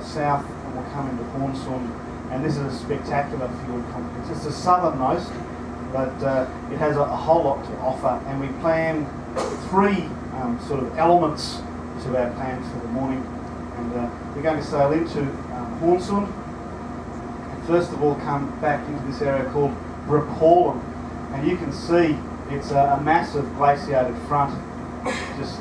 south and we'll come into Hornsund, and this is a spectacular fjord complex. It's the southernmost, but it has a whole lot to offer, and we plan three sort of elements to our plans for the morning. And we're going to sail into Hornsund, and first of all come back into this area called Rapallen, and you can see it's a massive glaciated front, just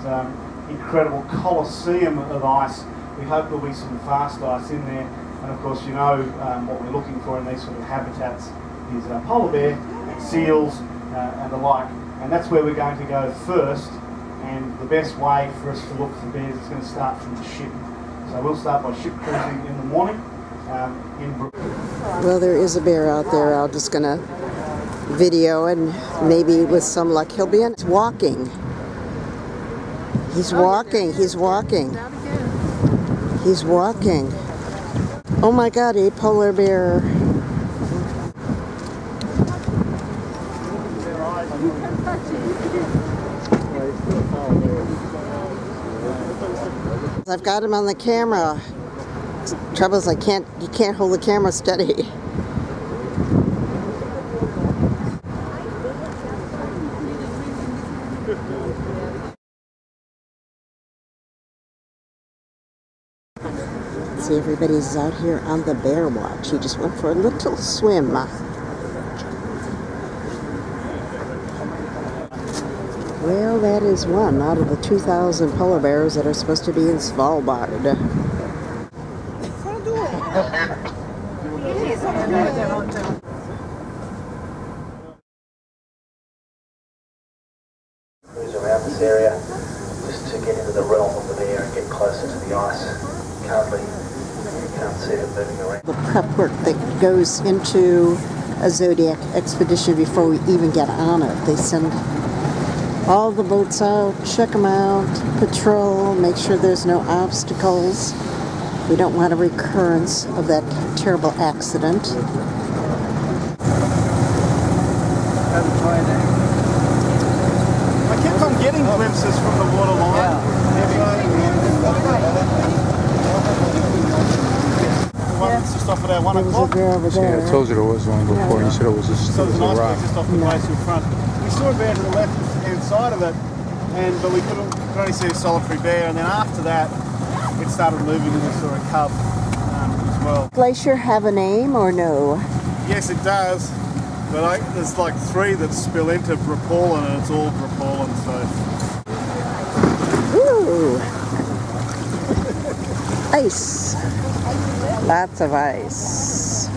incredible coliseum of ice. We hope there'll be some fast ice in there, and of course you know what we're looking for in these sort of habitats is polar bear and seals and the like, and that's where we're going to go first. And the best way for us to look for bears is going to start from the ship. So we'll start by ship cruising in the morning in Brooklyn. Well, there is a bear out there. I'm just going to video, and maybe with some luck he'll be in. He's walking. He's walking. He's walking. He's walking. Oh my God, a polar bear. I've got him on the camera. Trouble is, you can't hold the camera steady. See, everybody's out here on the bear watch. He just went for a little swim. Well, that is one out of the 2,000 polar bears that are supposed to be in Svalbard. Cruise around this area just to get into the realm of the bear and get closer to the ice. Currently, you can't see it moving around. The prep work that goes into a Zodiac expedition before we even get on it. They send all the boats out, check them out, patrol, make sure there's no obstacles. We don't want a recurrence of that terrible accident. I kept on getting glimpses from the waterline. One that's just off at our 1 o'clock. Over there. Yeah, I told you there was one before. You said it was just So there's a nice rock. bit just off the glacial front. We saw a bear to the left-hand side of it, but we could only see a solitary bear, and then after that it started moving and we saw a cub as well. Glacier have a name or no? Yes, it does, but there's like three that spill into Rapallen, and it's all Rapallen, so... Ooh! Ice! Lots of ice.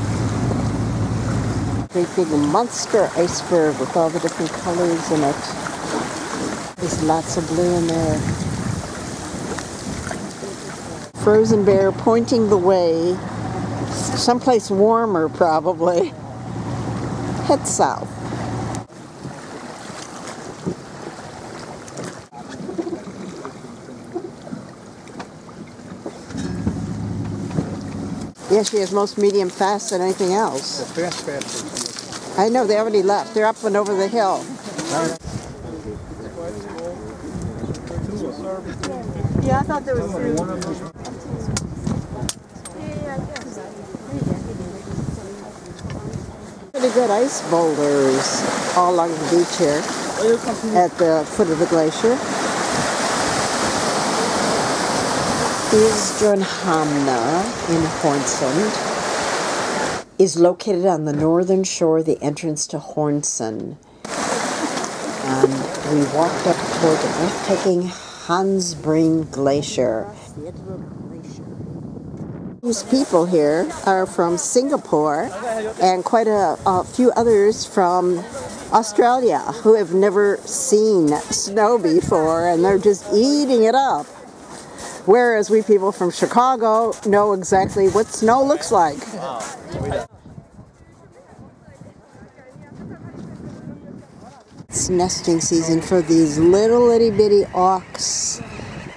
Great big monster iceberg with all the different colors in it. There's lots of blue in there. Frozen bear pointing the way. Someplace warmer, probably. Head south. Yeah, she has most medium fast than anything else. Fast. I know, they already left. They're up and over the hill. Yeah, I thought there was three. Pretty good ice boulders all along the beach here at the foot of the glacier. Isbjornhamna in Hornsund is located on the northern shore of the entrance to Hornsund. And we walked up toward the breathtaking Hansbreen Glacier. These people here are from Singapore and quite a few others from Australia who have never seen snow before, and they're just eating it up. Whereas we people from Chicago know exactly what snow looks like. It's nesting season for these little itty bitty auks,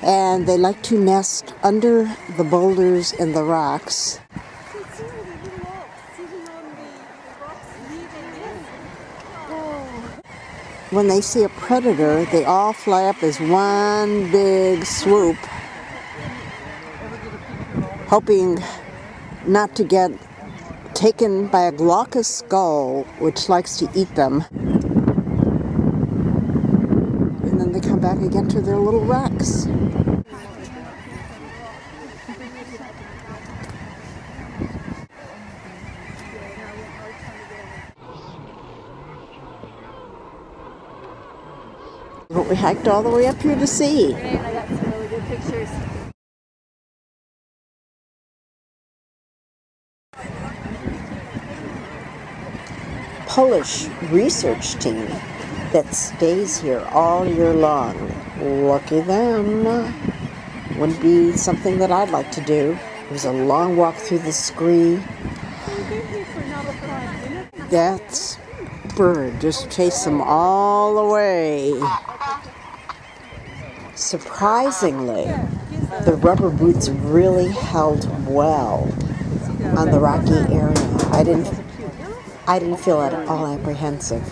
and they like to nest under the boulders and the rocks. When they see a predator, they all fly up as one big swoop. hoping not to get taken by a glaucous gull, which likes to eat them. And then they come back again to their little wrecks. But we hiked all the way up here to see. I got some really good pictures. Polish research team that stays here all year long. Lucky them. Wouldn't be something that I'd like to do. It was a long walk through the scree. That bird just chased them all the way. Surprisingly, the rubber boots really held well on the rocky area. I didn't feel at all apprehensive.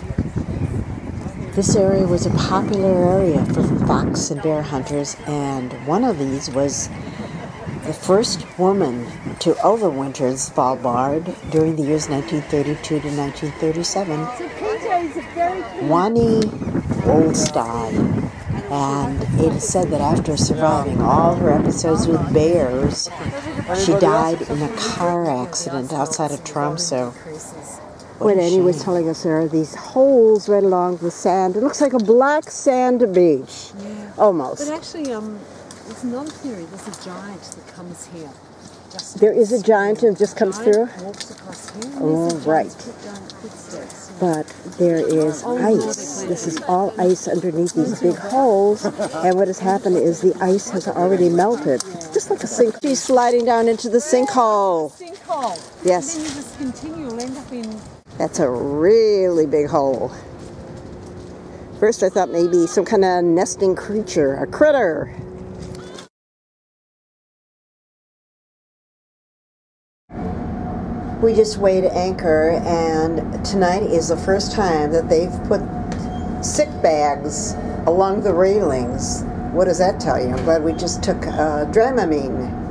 This area was a popular area for fox and bear hunters, and one of these was the first woman to overwinter in Svalbard during the years 1932 to 1937, Wani Olstad. And it is said that after surviving all her episodes with bears, she died in a car accident outside of Tromsø. What Annie was telling us, there are these holes right along the sand. It looks like a black sand beach, almost. But actually, there's another theory. There's a giant that comes here. There is a giant who just comes through? Walks across here. Oh, right. But there is ice. This is all ice underneath these big holes. And what has happened is the ice has already melted. Just like a sink. She's sliding down into the sinkhole. Sinkhole. Yes. And then you just continue and end up in... That's a really big hole. First I thought maybe some kind of nesting creature, a critter. We just weighed anchor, and tonight is the first time that they've put sick bags along the railings. What does that tell you? I'm glad we just took Dramamine.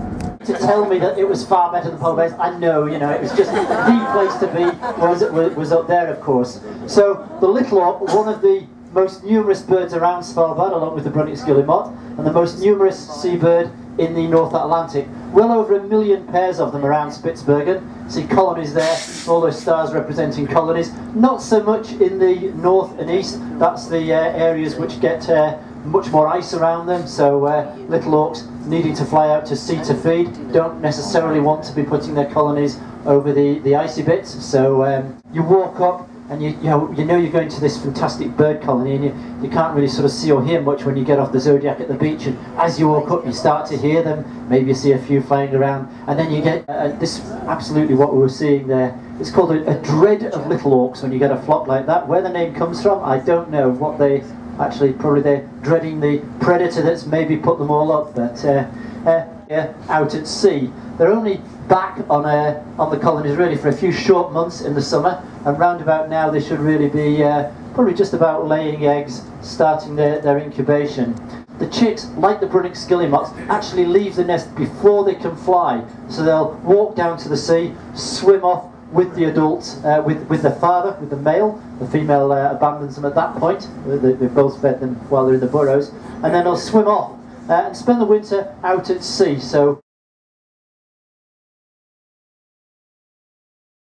To tell me that it was far better than polar bears, I know, you know, it was just the place to be was up there, of course. So the Little Auk, one of the most numerous birds around Svalbard, along with the Brunnick guillemot, and the most numerous seabird in the North Atlantic. Well over 1 million pairs of them around Spitsbergen. See colonies there, all those stars representing colonies. Not so much in the north and east, that's the areas which get much more ice around them, so Little Auks needing to fly out to sea to feed don't necessarily want to be putting their colonies over the icy bits, so you walk up and you know you're going to this fantastic bird colony, and you can't really sort of see or hear much when you get off the Zodiac at the beach, and as you walk up you start to hear them, maybe you see a few flying around, and then you get this, absolutely what we were seeing there. It's called a dread of Little Auks when you get a flock like that. Where the name comes from, I don't know. What they actually, probably they're dreading the predator that's maybe put them all up, but out at sea. They're only back on the colonies really for a few short months in the summer, and round about now they should really be probably just about laying eggs, starting their incubation. The chicks, like the Brunnick guillemots, actually leave the nest before they can fly, so they'll walk down to the sea, swim off with the adults, with the father, with the male. The female abandons them at that point. They've both fed them while they're in the burrows, and then they'll swim off and spend the winter out at sea. So